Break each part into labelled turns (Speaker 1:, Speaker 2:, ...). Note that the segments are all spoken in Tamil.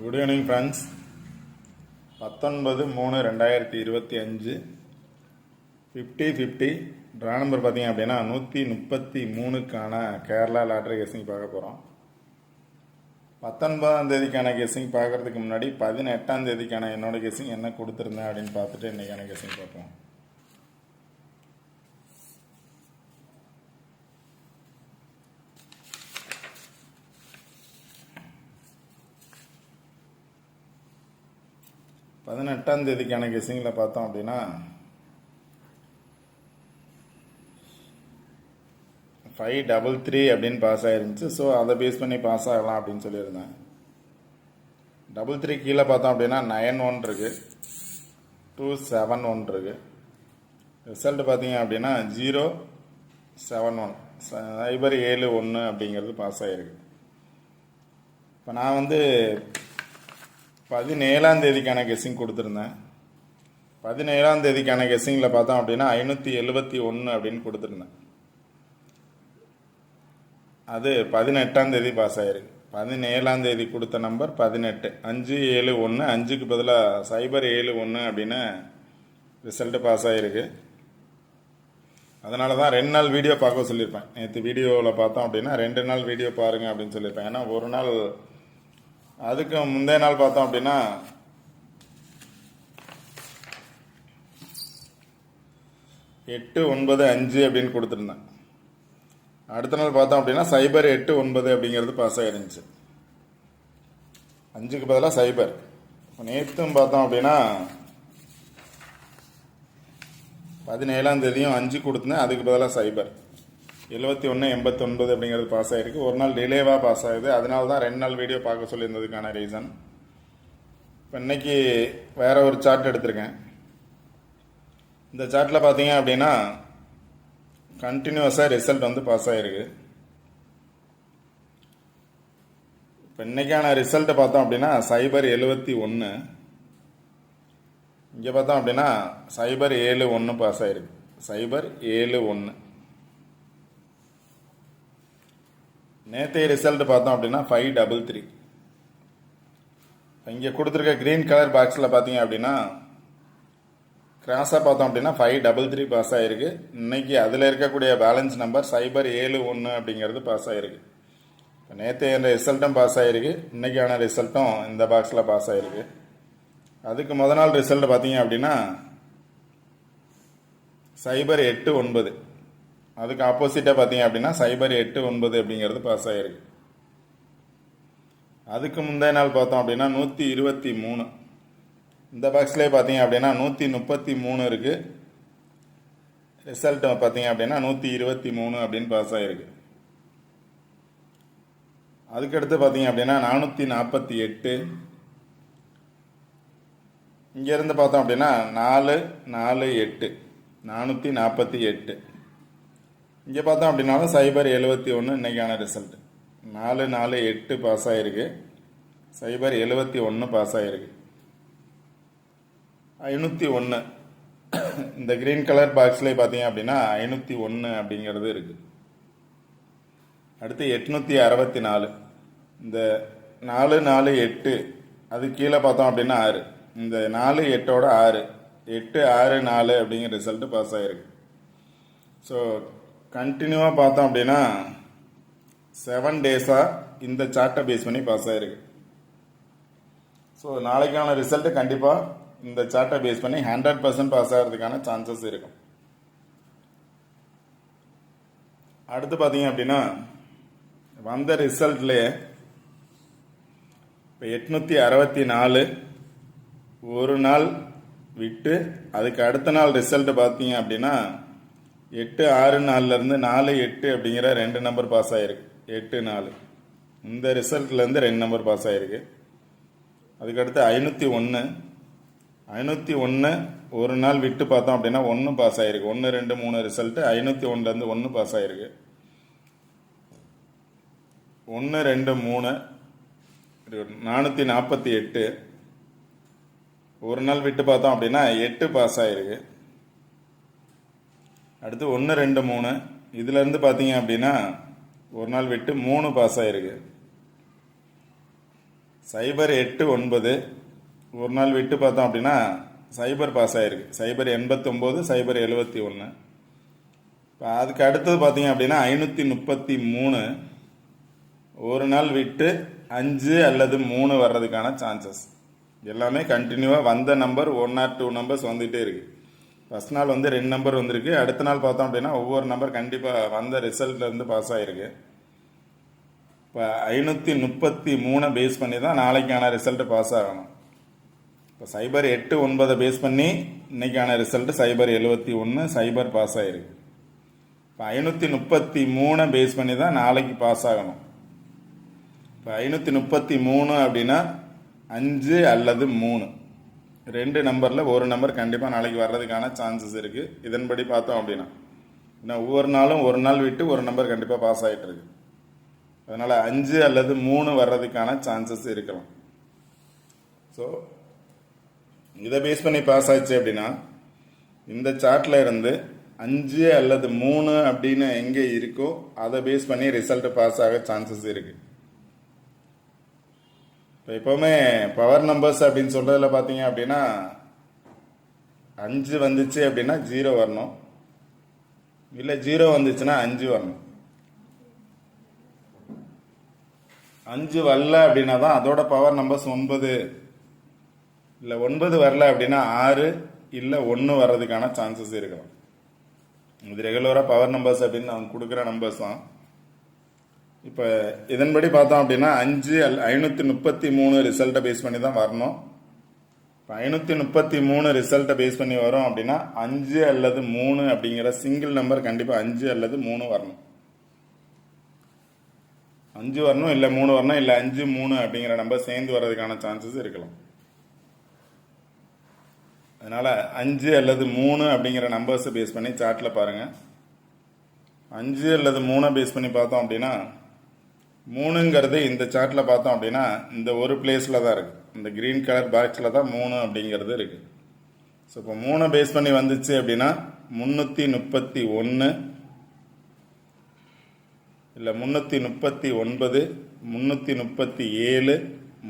Speaker 1: Good evening friends. 19/3/2025 50/50 draw number பார்த்தீங்க அப்படின்னா 133க்கான கேரளா லாட்ரி கெஸ்ஸிங் பார்க்க போகிறோம். 19ஆம் தேதிக்கான கெஸ்ஸிங் பார்க்குறதுக்கு முன்னாடி 18ஆம் தேதிக்கான என்னோட கெஸ்ஸிங் என்ன கொடுத்துருந்தேன் அப்படின்னு பார்த்துட்டு இன்றைக்கான கெஸ்ஸிங் பார்ப்போம். பதினெட்டாம் தேதிக்கான கெஸ்ஸிங்கில் பார்த்தோம் அப்படின்னா 533 அப்படின்னு பாஸ் ஆயிருந்துச்சு. ஸோ அதை பேஸ் பண்ணி பாஸ் ஆகலாம் அப்படின்னு சொல்லியிருந்தேன். 33 கீழே பார்த்தோம் அப்படின்னா 91 இருக்கு, 271 இருக்கு. ரிசல்ட் பார்த்தீங்க அப்படின்னா 071 071 அப்படிங்கிறது பாஸ் ஆகிருக்கு. இப்போ நான் 17ஆம் தேதிக்கான கெஸ்ஸிங் கொடுத்துருந்தேன். 17ஆம் தேதிக்கான கெஸ்ஸிங்கில் பார்த்தோம் அப்படின்னா 571 அப்படின்னு கொடுத்துருந்தேன். அது 18ஆம் தேதி பாஸ் ஆகிருக்கு. 17ஆம் தேதி கொடுத்த நம்பர் 18, 571, 5க்கு பதிலாக 071 அப்படின்னு ரிசல்ட்டு பாஸ் ஆகிருக்கு. அதனால தான் 2 நாள் வீடியோ பார்க்க சொல்லியிருப்பேன். நேற்று வீடியோவில் பார்த்தோம் அப்படின்னா 2 நாள் வீடியோ பாருங்கள் அப்படின்னு சொல்லியிருப்பேன். ஏன்னா ஒரு நாள் அதுக்கு முந்தைய நாள் பார்த்தோம் அப்படின்னா 895 அப்படின்னு கொடுத்துருந்தேன். அடுத்த நாள் பார்த்தோம் அப்படின்னா 089 அப்படிங்கிறது பாஸ் ஆகிருந்துச்சு. 5க்கு பதிலாக 0. இப்போ நேற்றும் பார்த்தோம் அப்படின்னா 17ஆம் தேதியும் 5 கொடுத்துருந்தேன், அதுக்கு பதிலாக 0 7189 அப்படிங்கிறது பாஸ் ஆகிருக்கு. ஒரு நாள் டிலேவாக பாஸ் ஆகுது. அதனால தான் 2 நாள் வீடியோ பார்க்க சொல்லியிருந்ததுக்கான ரீசன். இப்போ இன்னைக்கு வேற ஒரு சார்ட் எடுத்திருக்கேன். இந்த சார்ட்டில் பார்த்தீங்க அப்படின்னா கண்டினியூஸாக ரிசல்ட் பாஸ் ஆகிருக்கு. இப்போ இன்னைக்கான ரிசல்ட்டை பார்த்தோம் அப்படின்னா 071, இங்கே பார்த்தோம் அப்படின்னா 071 பாஸ் ஆகிருக்கு. 071. நேற்றைய ரிசல்ட் பார்த்தோம் அப்படின்னா 533. இங்கே கொடுத்துருக்க கிரீன் கலர் பாக்ஸில் பார்த்தீங்க அப்படின்னா கிராஸாக பார்த்தோம் அப்படின்னா 533 பாஸ் ஆகிருக்கு. இன்னைக்கு அதில் இருக்கக்கூடிய பேலன்ஸ் நம்பர் 071 அப்படிங்கிறது பாஸ் ஆகிருக்கு. நேற்றைய ரிசல்ட்டும் பாஸ் ஆகிருக்கு, இன்னைக்கான ரிசல்ட்டும் இந்த பாக்ஸில் பாஸ் ஆகிருக்கு. அதுக்கு முத நாள் ரிசல்ட் பார்த்தீங்க அப்படின்னா 089, அதுக்கு ஆப்போசிட்டாக பார்த்தீங்க அப்படின்னா 089 அப்படிங்கிறது பாஸ் ஆகிருக்கு. அதுக்கு முந்தைய நாள் பார்த்தோம் அப்படின்னா 123, இந்த பாக்ஸ்லேயே பார்த்தீங்க அப்படின்னா 133 இருக்கு. ரிசல்ட் பார்த்தீங்க அப்படின்னா 123 அப்படின்னு பாஸ் ஆகிருக்கு. அதுக்கடுத்து பார்த்தீங்க அப்படின்னா 448, இங்கேருந்து பார்த்தோம் அப்படின்னா 448, 448. இங்கே பார்த்தோம் அப்படின்னாலும் 071 இன்னைக்கான ரிசல்ட் 448 பாஸ் ஆகிருக்கு. 071 பாஸ் ஆகிருக்கு. 501, இந்த கிரீன் கலர் பாக்ஸ்லேயே பார்த்தீங்க அப்படின்னா 501 அப்படிங்கிறது இருக்கு. அடுத்து 864, இந்த 448 அது கீழே பார்த்தோம் அப்படின்னா 6, இந்த 4 8ஓட 6, 864 அப்படிங்கிற ரிசல்ட் பாஸ் ஆகிருக்கு. ஸோ கண்டினியூவாக பார்த்தோம் அப்படின்னா 7 டேஸாக இந்த சார்ட்டை பேஸ் பண்ணி பாஸ் ஆகிருக்கு. ஸோ நாளைக்கான ரிசல்ட்டு கண்டிப்பாக இந்த சார்ட்டை பேஸ் பண்ணி 100% பாஸ் ஆகிறதுக்கான சான்சஸ் இருக்கும். அடுத்து பார்த்தீங்க அப்படின்னா வந்த ரிசல்ட்லேயே இப்போ 864 ஒரு நாள் விட்டு அதுக்கு அடுத்த நாள் ரிசல்ட் பார்த்தீங்க அப்படின்னா 864லேருந்து 48 அப்படிங்கிற 2 நம்பர் பாஸ் ஆகிருக்கு. 84 இந்த ரிசல்ட்லேருந்து 2 நம்பர் பாஸ் ஆகிருக்கு. அதுக்கடுத்து 501 ஒரு நாள் விட்டு பார்த்தோம் அப்படின்னா 1 பாஸ் ஆகிருக்கு. 1 2 3 ரிசல்ட்டு 501லேருந்து 1 பாஸ் ஆகிருக்கு. 1 2 3 448 ஒரு நாள் விட்டு பார்த்தோம் அப்படின்னா 8 பாஸ் ஆகிருக்கு. அடுத்து 1 2 3 இதுலேருந்து பார்த்தீங்க அப்படின்னா ஒரு நாள் விட்டு 3 பாஸ் ஆகிருக்கு. 089 ஒரு நாள் விட்டு பார்த்தோம் அப்படின்னா சைபர் பாஸ் ஆகிருக்கு. 089 071. இப்போ அதுக்கு அடுத்தது பார்த்தீங்க அப்படின்னா 533 ஒரு நாள் விட்டு 5 அல்லது 3 வர்றதுக்கான சான்சஸ். எல்லாமே கண்டினியூவாக வந்த நம்பர் 1 or 2 நம்பர்ஸ் வந்துகிட்டே இருக்குது. ஃபஸ்ட் நாள் வந்து 2 நம்பர் வந்திருக்கு. அடுத்த நாள் பார்த்தோம் அப்படின்னா ஒவ்வொரு நம்பர் கண்டிப்பாக வந்த ரிசல்ட்லேருந்து பாஸ் ஆகிருக்கு. இப்போ 533 பேஸ் பண்ணி தான் நாளைக்கான ரிசல்ட்டு பாஸ் ஆகணும். இப்போ 089 பேஸ் பண்ணி இன்னைக்கான ரிசல்ட்டு 071 சைபர் பாஸ் ஆகிருக்கு. இப்போ 533 பேஸ் பண்ணி தான் நாளைக்கு பாஸ் ஆகணும். இப்போ 533 அப்படின்னா 5 அல்லது 3 2 நம்பரில் ஒரு நம்பர் கண்டிப்பாக நாளைக்கு வர்றதுக்கான சான்சஸ் இருக்குது. இதன்படி பார்த்தோம் அப்படின்னா இன்னும் ஒவ்வொரு நாளும் ஒரு நாள் விட்டு ஒரு நம்பர் கண்டிப்பாக பாஸ் ஆகிட்டு இருக்கு. அதனால் 5 அல்லது 3 வர்றதுக்கான சான்சஸ் இருக்கலாம். ஸோ இதை பேஸ் பண்ணி பாஸ் ஆச்சு அப்படின்னா இந்த சார்ட்டில் இருந்து 5 அல்லது 3 அப்படின்னு எங்கே இருக்கோ அதை பேஸ் பண்ணி ரிசல்ட்டு பாஸ் ஆக சான்சஸ் இருக்குது. இப்போ எப்போவுமே பவர் நம்பர்ஸ் அப்படின்னு சொல்கிறதுல பார்த்தீங்க அப்படின்னா 5 வந்துச்சு அப்படின்னா 0 வரணும், இல்லை 0 வந்துச்சுன்னா 5 வரணும். 5 வரல அப்படின்னா தான் அதோட பவர் நம்பர்ஸ் 9, இல்லை 9 வரல அப்படின்னா 6 இல்லை 1 வர்றதுக்கான சான்சஸ் இருக்கலாம். இது ரெகுலராக பவர் நம்பர்ஸ் அப்படின்னு அவங்க கொடுக்குற நம்பர்ஸ் தான். இப்போ இதன்படி பார்த்தோம் அப்படின்னா 533 ரிசல்ட்டை பேஸ் பண்ணி தான் வரணும். இப்போ 533 ரிசல்ட்டை பேஸ் பண்ணி வரும் அப்படின்னா 5 அல்லது 3 அப்படிங்கிற சிங்கிள் நம்பர் கண்டிப்பாக 5 அல்லது 3 வரணும். 5 வரணும், இல்லை 3 வரணும், இல்லை 5 3 அப்படிங்கிற நம்பர் சேர்ந்து வர்றதுக்கான சான்சஸ் இருக்கலாம். அதனால் 5 அல்லது 3 அப்படிங்கிற நம்பர்ஸை பேஸ் பண்ணி சார்ட்டில் பாருங்கள். 5 அல்லது 3 பேஸ் பண்ணி பார்த்தோம் அப்படின்னா 3ங்கிறது இந்த சார்ட்டில் பார்த்தோம் அப்படின்னா இந்த ஒரு பிளேஸில் தான் இருக்குது. இந்த க்ரீன் கலர் பாக்ஸில் தான் 3 அப்படிங்கிறது இருக்குது. ஸோ இப்போ 3 பேஸ் பண்ணி வந்துச்சு அப்படின்னா 331, இல்லை 339, 337,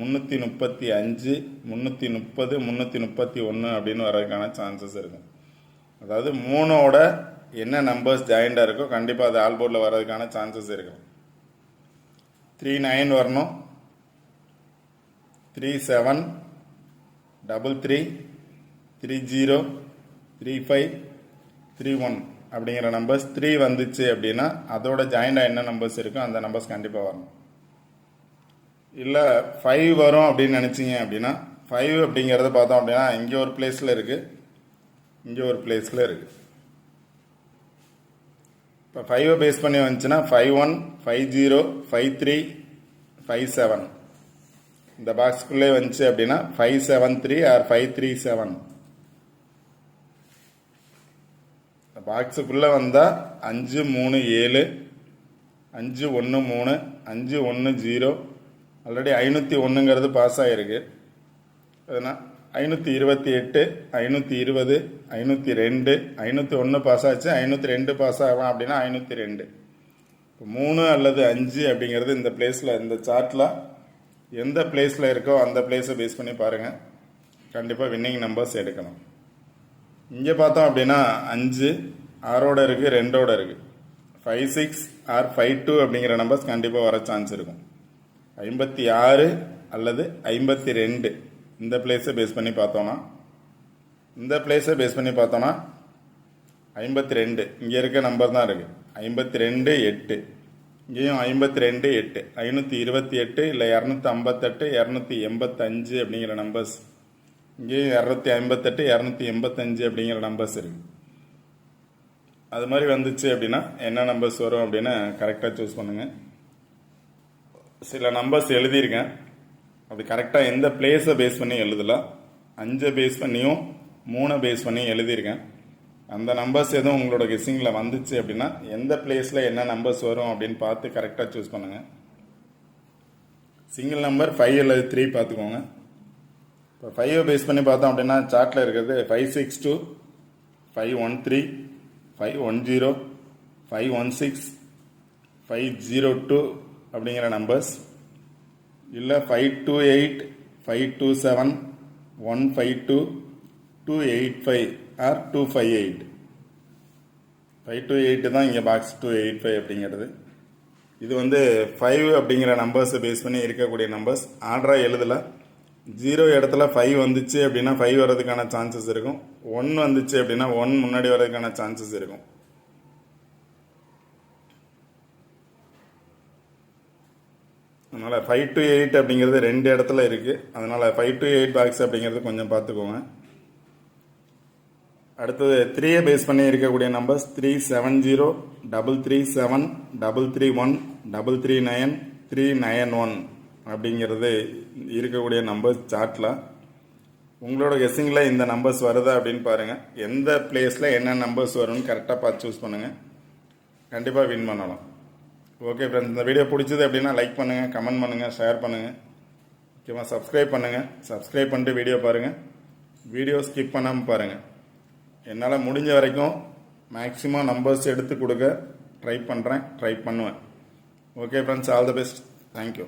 Speaker 1: 335, 330, 331 அப்படின்னு வர்றதுக்கான சான்சஸ் இருக்கும். அதாவது 3ஓட என்ன நம்பர்ஸ் ஜாயிண்டாக இருக்கோ கண்டிப்பாக அது ஆல்போர்டில் வர்றதுக்கான சான்சஸ் இருக்கும். 39 வரணும், 37, 33, 30, 35, 31 அப்படிங்கிற நம்பர்ஸ் 3 வந்துச்சு அப்படின்னா அதோட ஜாயிண்டாக என்ன நம்பர்ஸ் இருக்கோ அந்த நம்பர்ஸ் கண்டிப்பாக வரணும். இல்லை 5 வரும் அப்படின்னு நினச்சிங்க அப்படின்னா 5 அப்படிங்கிறத பார்த்தோம் அப்படின்னா இங்கே ஒரு பிளேஸில் இருக்குது, இங்கே ஒரு பிளேஸில் இருக்குது. இப்போ 5 பேஸ் பண்ணி வந்துச்சுன்னா 51, 50, 53, 57 இந்த பாக்ஸ்க்குள்ளே வந்துச்சு அப்படின்னா 573 ஆர் 537. இந்த பாக்ஸுக்குள்ளே வந்தால் 5 3 7, 5 1 3, 5 1 0. ஆல்ரெடி 501ங்கிறது பாஸ் ஆகிருக்கு. அதனால் 528, 520, 502, 501 பாஸ் ஆச்சு, 502 பாஸ் ஆகலாம் அப்படின்னா 502. இப்போ 3 அல்லது 5 அப்படிங்கிறது இந்த பிளேஸில், இந்த சார்ட்டில் எந்த பிளேஸில் இருக்கோ அந்த பிளேஸை பேஸ் பண்ணி பாருங்கள். கண்டிப்பாக வின்னிங் நம்பர்ஸ் எடுக்கணும். இங்கே பார்த்தோம் அப்படின்னா 5 6ஓட இருக்குது, 2ஓட இருக்குது. 56 ஆர் 52 அப்படிங்கிற நம்பர்ஸ் கண்டிப்பாக வர சான்ஸ் இருக்கும். 56 அல்லது 52 இந்த பிளேஸை பேஸ் பண்ணி பார்த்தோன்னா 52 இங்கே இருக்க நம்பர் தான் இருக்குது. 52 8, இங்கேயும் 52 8, 528 இல்லை 258, 285 அப்படிங்கிற நம்பர்ஸ், இங்கேயும் 258, 285 அப்படிங்கிற நம்பர்ஸ் இருக்குது. அது மாதிரி வந்துச்சு அப்படின்னா என்ன நம்பர்ஸ் வரும் அப்படின்னு கரெக்டாக சூஸ் பண்ணுங்கள். சில நம்பர்ஸ் எழுதியிருக்கேன், அது கரெக்டாக எந்த பிளேஸை பேஸ் பண்ணி எழுதலாம், 5 பேஸ் பண்ணியும் 3 பேஸ் பண்ணி எழுதியிருக்கேன். அந்த நம்பர்ஸ் எதுவும் உங்களோட கெஸ்ஸிங்கில் வந்துச்சு அப்படின்னா எந்த பிளேஸில் என்ன நம்பர்ஸ் வரும் அப்படின்னு பார்த்து கரெக்டாக சூஸ் பண்ணுங்கள். சிங்கிள் நம்பர் 5 அல்லது 3 பார்த்துக்கோங்க. இப்போ 5 பேஸ் பண்ணி பார்த்தோம் அப்படின்னா சார்ட்டில் இருக்கிறது 562, 513, 510, 516, 502 அப்படிங்கிற நம்பர்ஸ். இல்லை 528 527 152 285 ஆர் 258. 528 தான் இங்கே பாக்ஸ் 285 அப்படிங்கிறது. இது வந்து 5 அப்படிங்கிற நம்பர்ஸை பேஸ் பண்ணி இருக்கக்கூடிய நம்பர்ஸ். ஆர்டராக எழுதலை. 0 இடத்துல 5 வந்துச்சு அப்படின்னா 5 வர்றதுக்கான சான்சஸ் இருக்கும். 1 வந்துச்சு அப்படின்னா 1 முன்னாடி வர்றதுக்கான சான்சஸ் இருக்கும். அதனால் 5 to 8 அப்படிங்கிறது 2 இடத்துல இருக்குது. அதனால் 5 to 8 பாக்ஸ் அப்படிங்கிறது கொஞ்சம் பார்த்துக்கோங்க. அடுத்தது 3யை பேஸ் பண்ணி இருக்கக்கூடிய நம்பர்ஸ் 370 337 331 339 391 அப்படிங்கிறது இருக்கக்கூடிய நம்பர்ஸ் சார்ட்டில். உங்களோட கெஸ்ஸிங்கில் இந்த நம்பர்ஸ் வருதா அப்படின்னு பாருங்கள். எந்த பிளேஸில் என்ன நம்பர்ஸ் வரும்னு கரெக்டாக பார்த்து சூஸ் பண்ணுங்கள். கண்டிப்பாக வின் பண்ணலாம். ஓகே ஃப்ரெண்ட்ஸ், இந்த வீடியோ பிடிச்சது அப்படின்னா லைக் பண்ணுங்கள், கமெண்ட் பண்ணுங்கள், ஷேர் பண்ணுங்கள். முக்கியமாக சப்ஸ்கிரைப் பண்ணுங்கள். சப்ஸ்கிரைப் பண்ணிட்டு வீடியோ பாருங்கள். வீடியோ ஸ்கிப் பண்ணாமல் பாருங்கள். என்னால் முடிஞ்ச வரைக்கும் மேக்ஸிமம் நம்பர்ஸ் எடுத்து கொடுக்க ட்ரை பண்ணுவேன். Okay friends, all the best. Thank you.